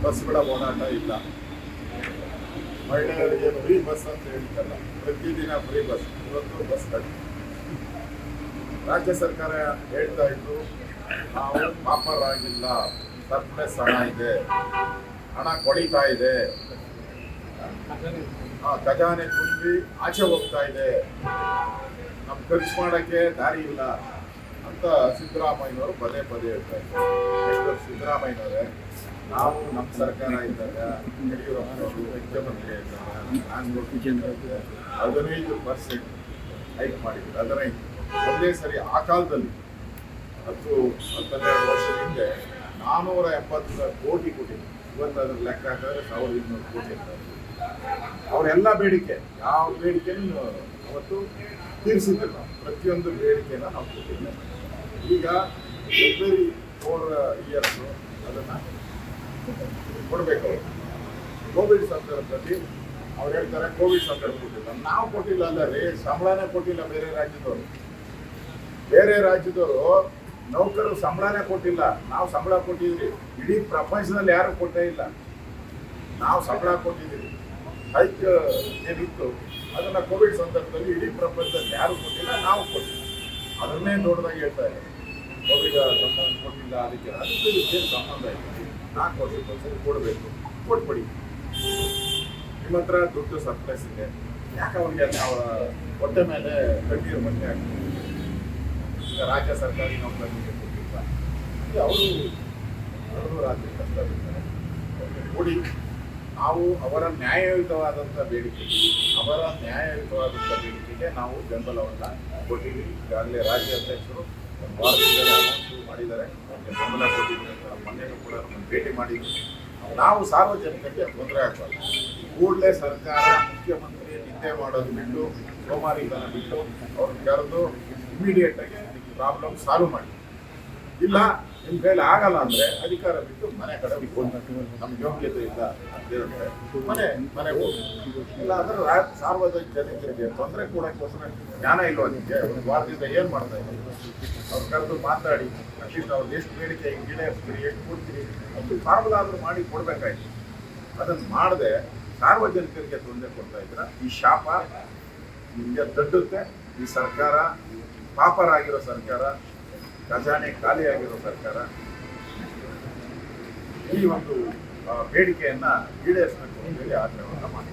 ಬಸ್ಗಳ ಓಡಾಟ ಇಲ್ಲ. ಮಹಿಳೆಯರಿಗೆ ಫ್ರೀ ಬಸ್ ಅಂತ ಹೇಳ್ತಲ್ಲ, ಪ್ರತಿದಿನ ಫ್ರೀ ಬಸ್, ಇವತ್ತು ಬಸ್ ಕಡಿಮೆ. ರಾಜ್ಯ ಸರ್ಕಾರ ಹೇಳ್ತಾ ಇದ್ರು ನಾವು ಪಾಪರಾಗಿಲ್ಲ, ಸರ್ಪ್ಲಸ್ ಹಣ ಇದೆ, ಹಣ ಕೊಡಿತಾ ಇದೆ, ಖಜಾನೆ ತುಂಬಿ ಆಚೆ ಹೋಗ್ತಾ ಇದೆ, ನಮ್ ಖರ್ಚು ಮಾಡಕ್ಕೆ ದಾರಿ ಇಲ್ಲ ಅಂತ ಸಿದ್ದರಾಮಯ್ಯನವರು ಪದೇ ಪದೇ ಹೇಳ್ತಾ ಇದ್ದಾರೆ. ಸಿದ್ದರಾಮಯ್ಯನವರೇ, ನಾವು ನಮ್ಮ ಸರ್ಕಾರ ಇದ್ದಾಗ ಯಡಿಯೂರಪ್ಪನವರು ಮುಖ್ಯಮಂತ್ರಿ ಇದ್ದಾಗ 15% ಹೈಕ್ ಮಾಡಿದ್ರು. 15 ಒಂದೇ ಸರಿ. ಆ ಕಾಲದಲ್ಲಿ 10-12 ವರ್ಷದ ಹಿಂದೆ 470 ಕೋಟಿ ಕೊಟ್ಟಿದ್ರು. ಇವತ್ತು ಅದ್ರ ಲೆಕ್ಕ ಹಾಕಿದ್ರೆ 1200 ಕೋಟಿ ಅಂತ. ಅವರೆಲ್ಲ ಬೇಡಿಕೆ, ಯಾವ ಬೇಡಿಕೆನೂ ಅವತ್ತು ತೀರಿಸಿದ್ದಿಲ್ಲ. ಪ್ರತಿಯೊಂದು ಬೇಡಿಕೆನ ನಾವು ಕೊಟ್ಟಿಲ್ಲ. ಈಗ ಎವ್ರಿ 4 ಇಯರ್ಸ್ ಅದನ್ನು ಕೊಡಬೇಕು. ಕೋವಿಡ್ ಸಂದರ್ಭದಲ್ಲಿ ಅವ್ರು ಹೇಳ್ತಾರೆ ಕೋವಿಡ್ ಸಂದರ್ಭ ಕೊಟ್ಟಿಲ್ಲ. ನಾವು ಕೊಟ್ಟಿಲ್ಲ ಅಲ್ಲ ರೀ, ಸಂಬಳನೇ ಕೊಟ್ಟಿಲ್ಲ. ಬೇರೆ ರಾಜ್ಯದವರು ನೌಕರರು ಸಂಬಳನೇ ಕೊಟ್ಟಿಲ್ಲ, ನಾವು ಸಂಬಳ ಕೊಟ್ಟಿದ್ರಿ. ಇಡೀ ಪ್ರಪಂಚದಲ್ಲಿ ಯಾರು ಕೊಟ್ಟೇ ಇಲ್ಲ, ನಾವು ಸಂಬಳ ಕೊಟ್ಟಿದ್ದೀವಿ. ಹೈಕ್ ಏನಿತ್ತು ಅದನ್ನ ಕೋವಿಡ್ ಸಂದರ್ಭದಲ್ಲಿ ಇಡೀ ಪ್ರಪಂಚದಲ್ಲಿ ಯಾರು ಕೊಟ್ಟಿಲ್ಲ, ನಾವು ಕೊಟ್ಟಿಲ್ಲ. ಅದನ್ನೇ ದೊಡ್ಡದಾಗಿ ಹೇಳ್ತಾ ಇದ್ದಾರೆ. ಕೋವಿಡ್ ಸಂಬಂಧ ಕೊಟ್ಟಿಲ್ಲ, ಅದಕ್ಕೆ ಏನು ಸಂಬಂಧ ಇದೆ? 4 ವರ್ಷಕ್ಕೆ ಸರಿ ಕೊಡಬೇಕು, ಕೊಟ್ಬಿಡಿ. ನಿಮ್ಮ ಹತ್ರ ದುಡ್ಡು ಸರ್ಪ್ಲಸ್ ಇದೆ, ಯಾಕೆ ಅವ್ರಿಗೆ ಅವರ ಹೊಟ್ಟೆ ಮೇಲೆ ಕಣ್ಣೀರು ಬಂದೆ ಆಗ್ತದೆ. ಈಗ ರಾಜ್ಯ ಸರ್ಕಾರಿ ನೌಕರರಿಗೆ ಕೊಟ್ಟಿಲ್ಲ, ಅವರು ರಾಜ್ಯ ಕಷ್ಟ ಬಿಡ್ತಾರೆ. ಕೊಡಿ. ನಾವು ಅವರ ನ್ಯಾಯಯುತವಾದಂಥ ಬೇಡಿಕೆಗೆ ನಾವು ಬೆಂಬಲವನ್ನು ಕೊಟ್ಟಿದ್ದೀವಿ. ಈಗಾಗಲೇ ರಾಜ್ಯ ಅಧ್ಯಕ್ಷರು ಒಂದು ವಾರದಿಂದಲೇ ಅನೌನ್ಸ್ ಮಾಡಿದ್ದಾರೆ, ಬೆಂಬಲ ಕೊಟ್ಟಿದ್ದೀವಿ ಅಂತ. ಮೊನ್ನೆನೂ ಕೂಡ ನಮ್ಮನ್ನು ಭೇಟಿ ಮಾಡಿದ್ವಿ. ನಾವು ಸಾರ್ವಜನಿಕರಿಗೆ ತೊಂದರೆ ಆಗಬಾರ್ದು. ಕೂಡಲೇ ಸರ್ಕಾರ ಮುಖ್ಯಮಂತ್ರಿ ನಿದ್ದೆ ಮಾಡೋದು ಬಿಟ್ಟು, ಸೋಮಾರಿತನ ಬಿಟ್ಟು ಅವ್ರನ್ನ ಕರೆದು ಇಮಿಡಿಯೇಟಾಗಿ ಪ್ರಾಬ್ಲಮ್ ಸಾಲ್ವ್ ಮಾಡಿ. ಇಲ್ಲ ನಿಮ್ಮ ಕೈಲಿ ಆಗಲ್ಲ ಅಂದರೆ ಅಧಿಕಾರ ಬಿಟ್ಟು ಮನೆ ಕಡೆ ಹೋಗಿ, ನಮ್ಗೆ ಯೋಗ್ಯತೆ ಇಲ್ಲ ಮನೆ ಹೋಗಿ. ಇಲ್ಲ ಅಂದ್ರೆ ಸಾರ್ವಜನಿಕರಿಗೆ ತೊಂದರೆ ಕೊಡೋಕ್ಕೋಸ್ಕರ ಜ್ಞಾನ ಇಲ್ವ ಅದಕ್ಕೆ? ಒಂದು ವಾರದಿಂದ ಏನು ಮಾಡ್ತಾ ಇದ್ದೀವಿ? ಅವ್ರು ಕರೆದು ಮಾತಾಡಿ, ಅಟ್ಲೀಸ್ಟ್ ಅವ್ರಿಗೆ ಎಷ್ಟು ಬೇಡಿಕೆ ಈಡೇರಿಸ್ತೀರಿ, ಎಷ್ಟು ಕೊಡ್ತೀರಿ ಅದು ಫಾರ್ಮುಲಾ ಆದರೂ ಮಾಡಿ ಕೊಡಬೇಕಾಯ್ತು. ಅದನ್ನು ಮಾಡದೆ ಸಾರ್ವಜನಿಕರಿಗೆ ತೊಂದರೆ ಕೊಡ್ತಾ ಇದ್ರ ಈ ಶಾಪ ನಿಮಗೆ ತಡ್ಡುತ್ತೆ. ಈ ಸರ್ಕಾರ ಪಾಪರಾಗಿರೋ ಸರ್ಕಾರ, ಖಜಾನೆ ಖಾಲಿಯಾಗಿರೋ ಸರ್ಕಾರ ಈ ಒಂದು ಬೇಡಿಕೆಯನ್ನು ಈಡೇರಿಸಬೇಕು ಅಂತ ಹೇಳಿ ಆಗ್ರಹವನ್ನು ಮಾಡಿ.